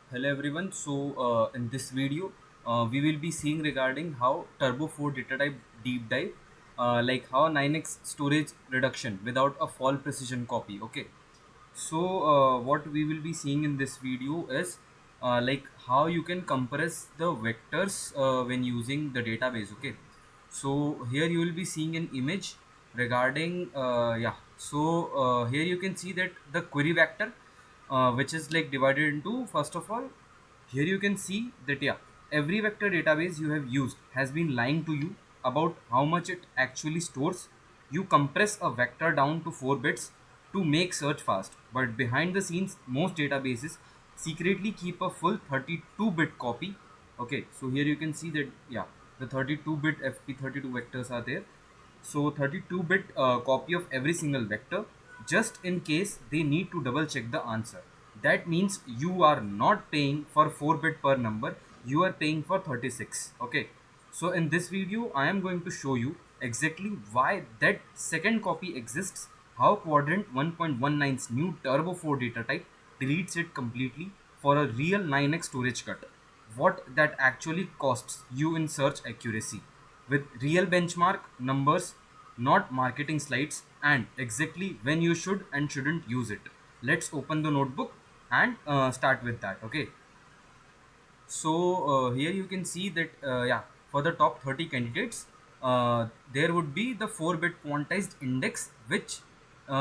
Hello everyone. In this video, we will be seeing regarding how Turbo 4 data type deep dive, like how 9x storage reduction without a fall precision copy. Okay. What we will be seeing in this video is like how you can compress the vectors when using the database. Okay. So here you will be seeing an image regarding yeah. Here you can see that the query vector, which is like divided into, first of all, here you can see that yeah, every vector database you have used has been lying to you about how much it actually stores. You compress a vector down to 4 bits to make search fast, but behind the scenes most databases secretly keep a full 32-bit copy. Okay, so here you can see that yeah, the 32-bit FP32 vectors are there. So 32-bit copy of every single vector, just in case they need to double check the answer. That means you are not paying for 4-bit per number, you are paying for 36. Okay, so in this video I am going to show you exactly why that second copy exists, how quadrant 1.19's new turbo 4 data type deletes it completely for a real 9x storage cut, what that actually costs you in search accuracy with real benchmark numbers, not marketing slides, and exactly when you should and shouldn't use it. Let's open the notebook and start with that. Okay. Here you can see that yeah, for the top 30 candidates, there would be the 4-bit quantized index, which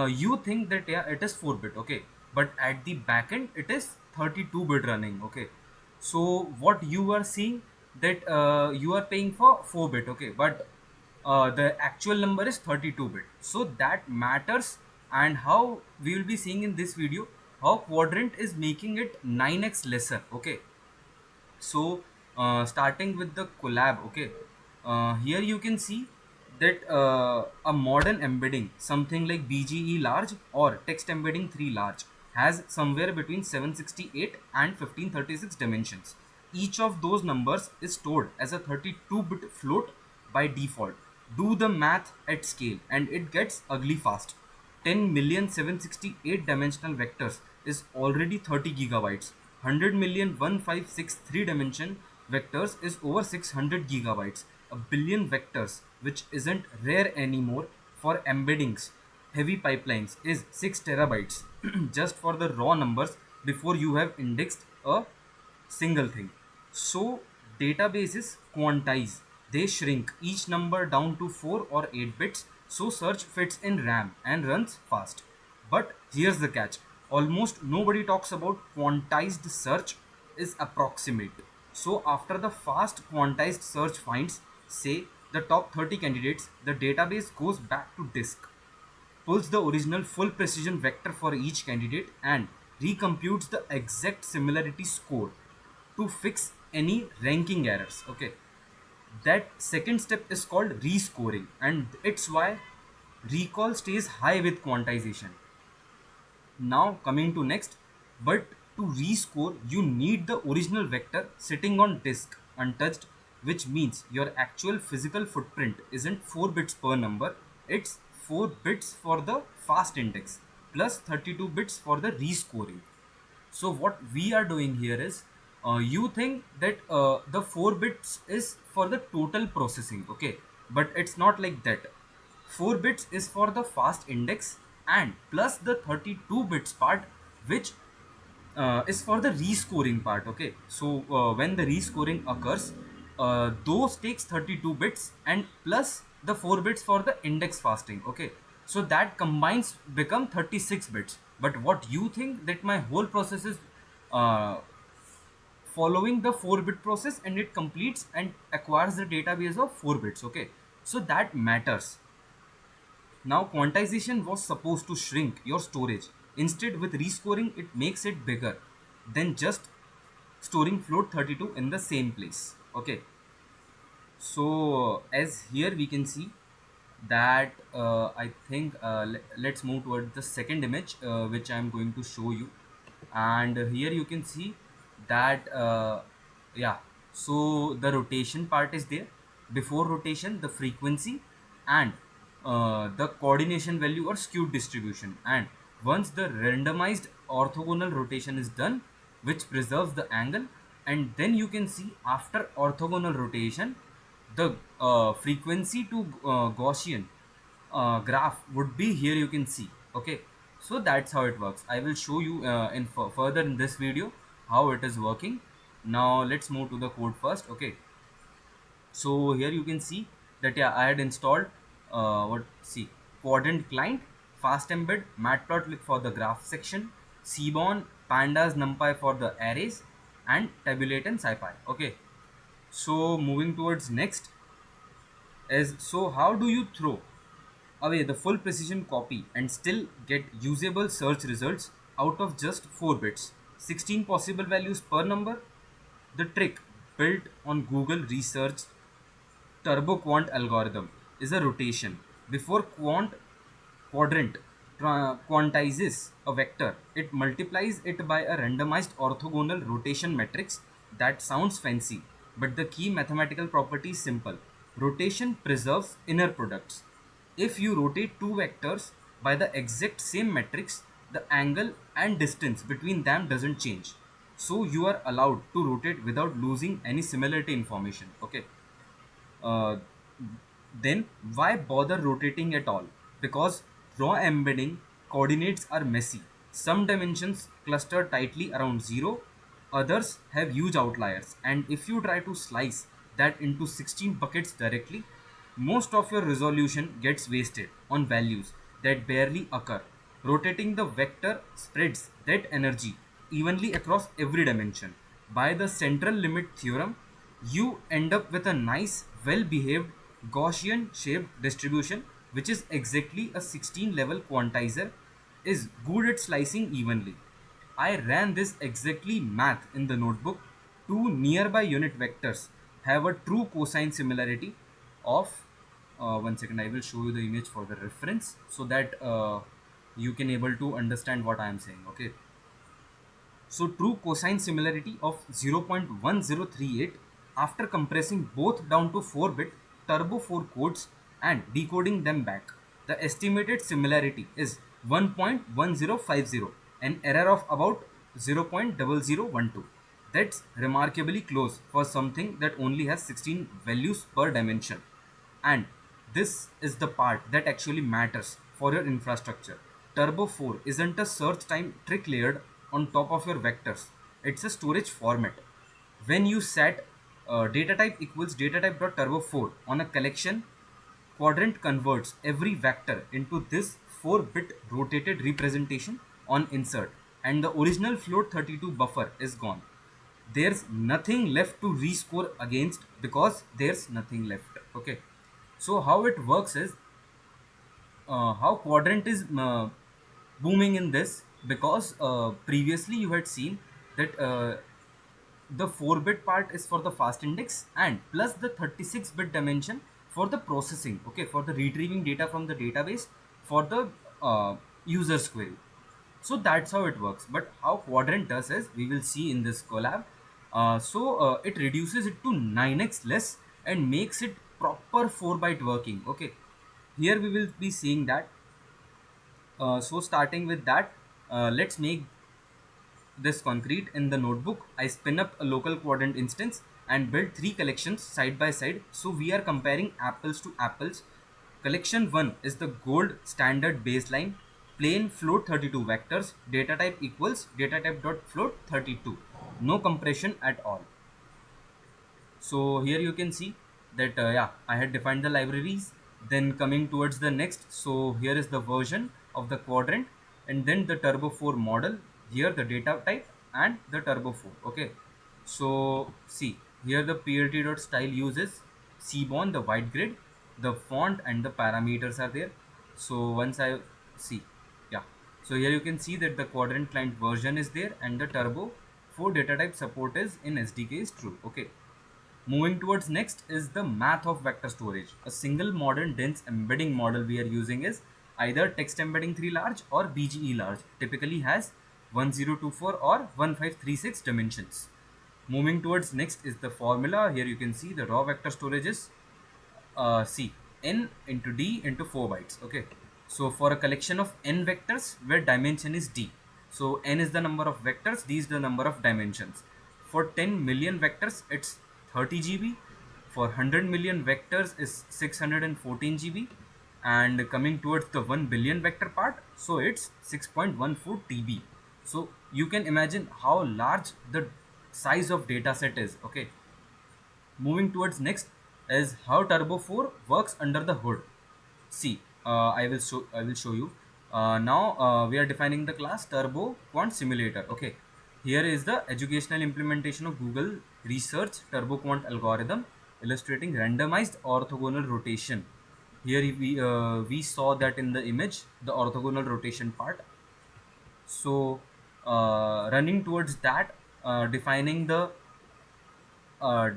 you think that yeah, it is 4-bit. Okay, but at the back end it is 32-bit running. Okay, so what you are seeing that you are paying for 4-bit. Okay, but the actual number is 32-bit, so that matters. And how we will be seeing in this video how quadrant is making it 9x lesser. Okay, starting with the collab. Okay, here you can see that a modern embedding, something like BGE large or text embedding 3 large, has somewhere between 768 and 1536 dimensions. Each of those numbers is stored as a 32-bit float by default. Do the math at scale and it gets ugly fast. 10 million 768 dimensional vectors is already 30 gigabytes. 100 million 1563 dimension vectors is over 600 gigabytes. A billion vectors, which isn't rare anymore for embeddings, heavy pipelines, is 6 terabytes just for the raw numbers before you have indexed a single thing. So databases quantize, they shrink each number down to 4 or 8 bits so search fits in RAM and runs fast. But here's the catch, almost nobody talks about quantized search is approximate. So after the fast quantized search finds, say, the top 30 candidates, the database goes back to disk, pulls the original full precision vector for each candidate, and recomputes the exact similarity score to fix any ranking errors. Okay, that second step is called rescoring, and it's why recall stays high with quantization. Now coming to next, but to rescore you need the original vector sitting on disk untouched, which means your actual physical footprint isn't 4 bits per number, it's 4 bits for the fast index plus 32 bits for the rescoring. So what we are doing here is, you think that the 4 bits is for the total processing. Okay, but it's not like that. 4 bits is for the fast index and plus the 32 bits part, which is for the rescoring part. Okay, when the rescoring occurs, those takes 32 bits and plus the 4 bits for the index fasting. Okay, so that combines become 36 bits. But what you think that my whole process is uh, following the 4-bit process and it completes and acquires the database of 4 bits. Okay, so that matters. Now quantization was supposed to shrink your storage. Instead, with rescoring it makes it bigger than just storing float 32 in the same place. Okay, so as here we can see that I think let's move toward the second image, which I am going to show you. And here you can see that yeah, so the rotation part is there. Before rotation the frequency and the coordination value or skewed distribution, and once the randomized orthogonal rotation is done, which preserves the angle. And then you can see after orthogonal rotation, the frequency to Gaussian graph would be here, you can see. Okay, so that's how it works. I will show you in further in this video how it is working. Now let's move to the code first. Okay, so here you can see that yeah, I had installed what see quadrant client, fast embed, matplotlib for the graph section, seaborn, pandas, numpy for the arrays, and tabulate and scipy. Okay, so moving towards next is, so how do you throw away the full precision copy and still get usable search results out of just 4 bits, 16 possible values per number? The trick, built on Google research turboquant algorithm, is a rotation. Before quadrant quantizes a vector, it multiplies it by a randomized orthogonal rotation matrix. That sounds fancy, but the key mathematical property is simple. Rotation preserves inner products. If you rotate two vectors by the exact same matrix, the angle and distance between them doesn't change. So you are allowed to rotate without losing any similarity information. Okay. Uh, then why bother rotating at all? Because raw embedding coordinates are messy. Some dimensions cluster tightly around 0, others have huge outliers, and if you try to slice that into 16 buckets directly, most of your resolution gets wasted on values that barely occur. Rotating the vector spreads that energy evenly across every dimension. By the central limit theorem, you end up with a nice, well behaved Gaussian shaped distribution, which is exactly a 16 level quantizer, is good at slicing evenly. I ran this exactly math in the notebook. Two nearby unit vectors have a true cosine similarity of 1 second. I will show you the image for the reference so that you can able to understand what I am saying. Okay, so true cosine similarity of 0.1038 after compressing both down to 4-bit turbo 4 codes and decoding them back. The estimated similarity is 1.1050, an error of about 0.0012. That's remarkably close for something that only has 16 values per dimension. And this is the part that actually matters for your infrastructure. Turbo 4 isn't a search time trick layered on top of your vectors, it's a storage format. When you set data type equals data type.turbo4 on a collection, quadrant converts every vector into this 4-bit rotated representation on insert, and the original float 32 buffer is gone. There's nothing left to rescore against because there's nothing left. Okay, so how it works is, how quadrant is booming in this, because previously you had seen that the 4-bit part is for the fast index and plus the 36-bit dimension for the processing, okay, for the retrieving data from the database for the user's query. So that's how it works. But how quadrant does is, we will see in this collab. It reduces it to 9x less and makes it proper 4-byte working. Okay, here we will be seeing that. So starting with that, let's make this concrete. In the notebook, I spin up a local quadrant instance and build 3 collections side by side, so we are comparing apples to apples. Collection 1 is the gold standard baseline, plain float 32 vectors, data type equals data type dot float 32, no compression at all. So here you can see that yeah, I had defined the libraries. Then coming towards the next, so here is the version of the quadrant, and then the turbo 4 model, here the data type and the turbo 4. Okay, so see here the plt.style uses seaborn, the white grid, the font and the parameters are there. So once I see, yeah, so here you can see that the quadrant client version is there and the turbo 4 data type support is in SDK is true. Okay, moving towards next is the math of vector storage. A single modern dense embedding model we are using is either text embedding 3 large or BGE large, typically has 1024 or 1536 dimensions. Moving towards next is the formula. Here you can see the raw vector storage is C, n into d into 4 bytes. Okay, so for a collection of n vectors where dimension is d, So n is the number of vectors, d is the number of dimensions. For 10 million vectors it's 30 GB. For 100 million vectors is 614 GB. And coming towards the 1 billion vector part, so it's 6.14 TB. So you can imagine how large the size of data set is. Okay, moving towards next is how Turbo 4 works under the hood. See, I will show you. Now we are defining the class Turbo Quant Simulator. Okay, here is the educational implementation of Google Research Turbo Quant algorithm, illustrating randomized orthogonal rotation. Here we saw that in the image, the orthogonal rotation part. So running towards that, defining the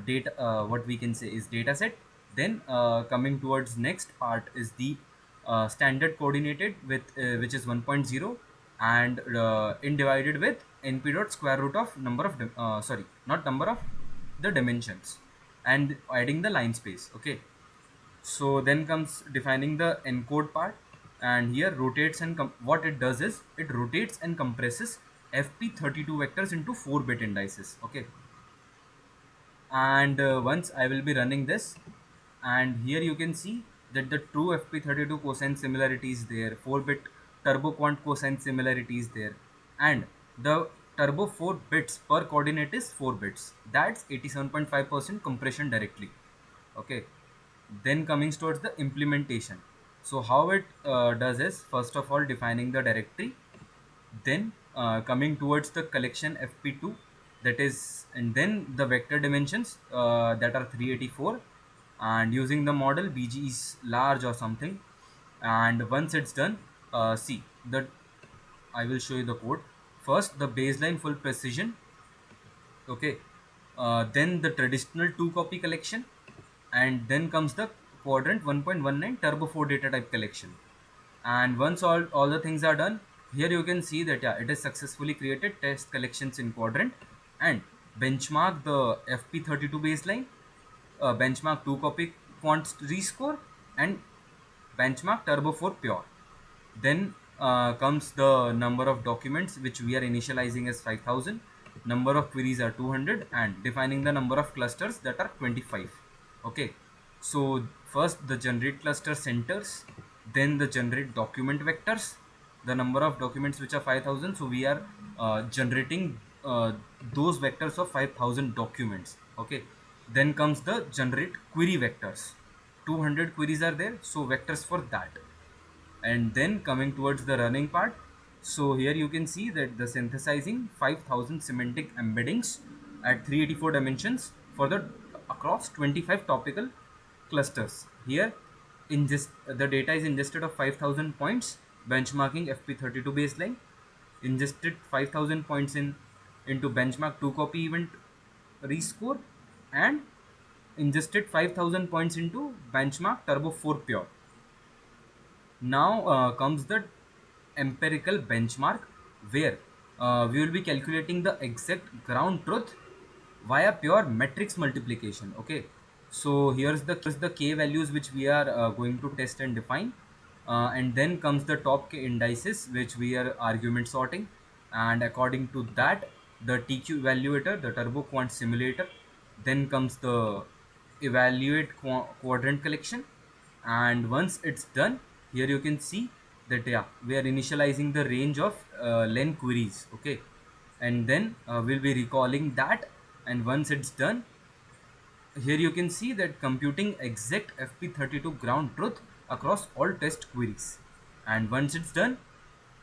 data, what we can say is data set. Then coming towards next part is the standard coordinated with which is 1.0, and in divided with np dot square root of number of sorry, not number of the dimensions, and adding the line space. Okay, so then comes defining the encode part, and here rotates and what it does is it rotates and compresses fp32 vectors into 4-bit indices. Okay, and once I will be running this, and here you can see that the true fp32 cosine similarity is there, 4-bit turbo quant cosine similarity is there, and the turbo 4 bits per coordinate is 4 bits. That's 87.5% compression directly. Okay, then coming towards the implementation. So how it does is, first of all defining the directory, then coming towards the collection fp2, that is, and then the vector dimensions that are 384, and using the model bg is large or something. And once it's done, see the, I will show you the code. First the baseline full precision. Okay, then the traditional 2 copy collection, and then comes the quadrant 1.19 turbo 4 data type collection. And once all the things are done, here you can see that, yeah, it is successfully created test collections in quadrant, and benchmark the fp32 baseline, benchmark 2 copy quant rescore, and benchmark turbo 4 pure. Then comes the number of documents which we are initializing as 5000, number of queries are 200, and defining the number of clusters that are 25. Okay, so first the generate cluster centers, then the generate document vectors, the number of documents which are 5000, so we are generating those vectors of 5000 documents. Okay, then comes the generate query vectors, 200 queries are there, so vectors for that. And then coming towards the running part, so here you can see that the synthesizing 5000 semantic embeddings at 384 dimensions for the across 25 topical clusters. Here ingest the data is ingested of 5000 points, benchmarking fp32 baseline, ingested 5000 points into benchmark 2 copy event rescore, and ingested 5000 points into benchmark turbo 4 pure. Now comes the empirical benchmark, where we will be calculating the exact ground truth via pure matrix multiplication. Okay, so here's the k values which we are going to test and define, and then comes the top k indices which we are argument sorting, and according to that the tq evaluator, the turbo quant simulator, then comes the evaluate quadrant collection. And once it's done, here you can see that, yeah, we are initializing the range of len queries. Okay, and then we'll be recalling that. And once it's done, here you can see that computing exact fp32 ground truth across all test queries. And once it's done,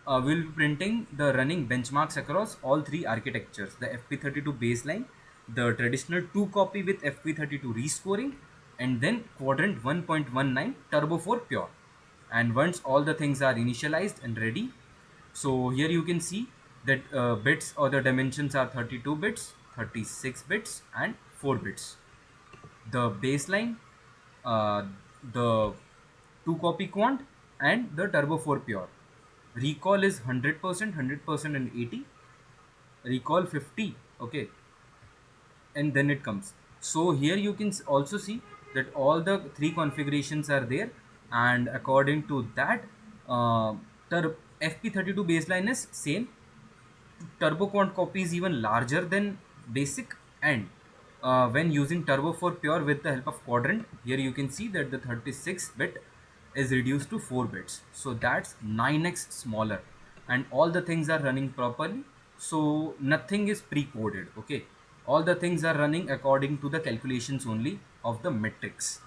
we'll be printing the running benchmarks across all three architectures: the fp32 baseline, the traditional 2 copy with fp32 rescoring, and then quadrant 1.19 turbo 4 pure. And once all the things are initialized and ready, so here you can see that bits or the dimensions are 32 bits, 36 bits, and 4 bits. The baseline, the 2 copy quant, and the turbo 4 pure. Recall is 100%, 100%, and 80. Recall 50. Okay, and then it comes. So here you can also see that all the three configurations are there, and according to that, the fp32 baseline is same, Turbo quant copy is even larger than basic, and when using turbo for pure with the help of quadrant, here you can see that the 36 bit is reduced to 4 bits, so that's 9x smaller, and all the things are running properly, so nothing is pre-coded. Okay, all the things are running according to the calculations only of the metrics.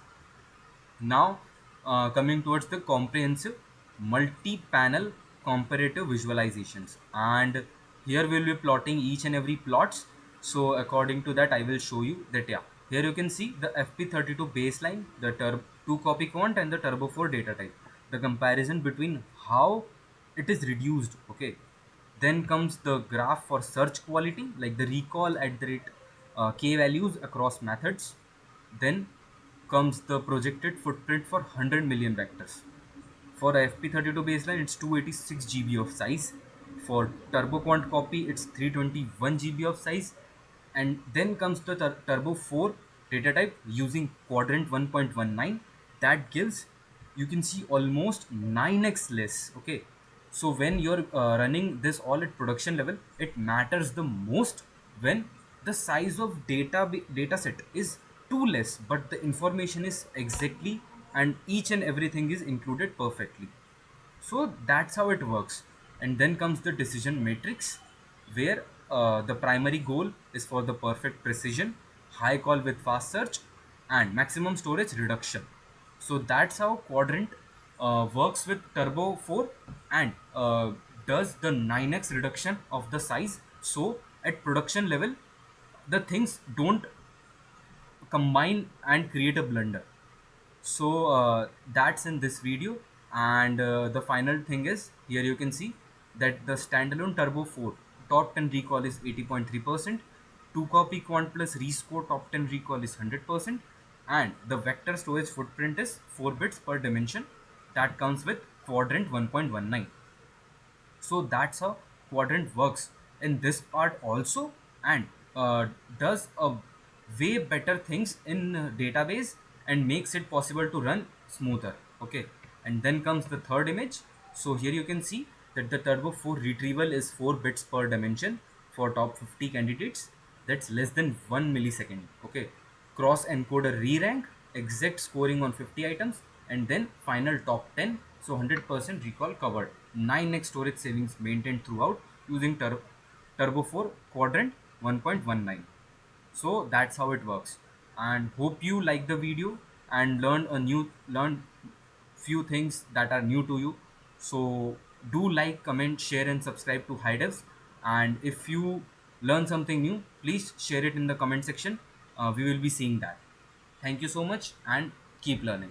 Now, coming towards the comprehensive multi-panel comparative visualizations, and here we'll be plotting each and every plots. So according to that, I will show you that. Yeah, here you can see the FP32 baseline, the turbo 2 copy quant, and the turbo 4 data type. The comparison between how it is reduced. Okay, then comes the graph for search quality, like the recall at the rate k values across methods. Then comes the projected footprint for 100 million vectors. For a FP32 baseline, it's 286 GB of size. For Turbo Quant copy, it's 321 GB of size. And then comes the Turbo 4 data type using quadrant 1.19. That gives, you can see, almost 9x less. Okay. So when you're running this all at production level, it matters the most when the size of data set is too less, but the information is exactly, and each and everything is included perfectly. So that's how it works. And then comes the decision matrix, where the primary goal is for the perfect precision, high call with fast search, and maximum storage reduction. So that's how Quadrant works with Turbo 4, and does the 9x reduction of the size. So at production level, the things don't combine and create a blunder. So that's in this video, and the final thing is, here you can see that the standalone turbo 4 top 10 recall is 80.3%, 2 copy quant plus rescore top 10 recall is 100%, and the vector storage footprint is 4 bits per dimension. That comes with quadrant 1.19. So that's how Quadrant works in this part also, and does a way better things in database and makes it possible to run smoother. Okay, and then comes the third image. So here you can see that the turbo 4 retrieval is 4 bits per dimension for top 50 candidates. That's less than 1 millisecond. Okay, cross encoder re-rank, exact scoring on 50 items, and then final top 10. So 100% recall covered, 9x storage savings maintained throughout using turbo 4 quadrant 1.19. So that's how it works, and hope you like the video and learn few things that are new to you. So do like, comment, share, and subscribe to High Devs. And if you learn something new, please share it in the comment section. We will be seeing that. Thank you so much, and keep learning.